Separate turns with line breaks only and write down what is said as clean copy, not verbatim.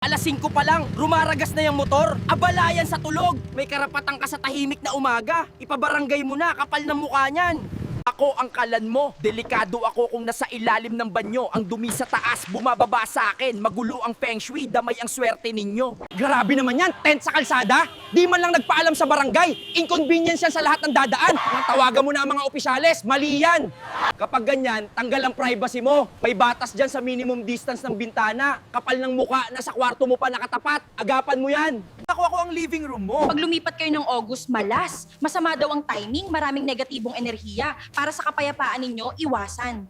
Alas 5 pa lang, rumaragas na yung motor. Abalayan sa tulog. May karapatan ka sa tahimik na umaga. Ipabarangay mo na, kapal ng mukha niyan. Ako ang kalan mo. Delikado ako kung nasa ilalim ng banyo. Ang dumi sa taas, bumababa sa akin. Magulo ang feng shui, damay ang swerte ninyo.
Grabe naman yan, tent sa kalsada. Di man lang nagpaalam sa barangay. Inconvenience yan sa lahat ng dadaan. Tawagan mo na ang mga opisyales, mali yan. Kapag ganyan, tanggal ang privacy mo. May batas dyan sa minimum distance ng bintana. Kapal ng muka, nasa kwarto mo pa nakatapat. Agapan mo yan.
Ako ang living room mo.
Pag lumipat kayo ng August, malas. Masama daw ang timing, maraming negatibong enerhiya. Para sa kapayapaan ninyo, iwasan.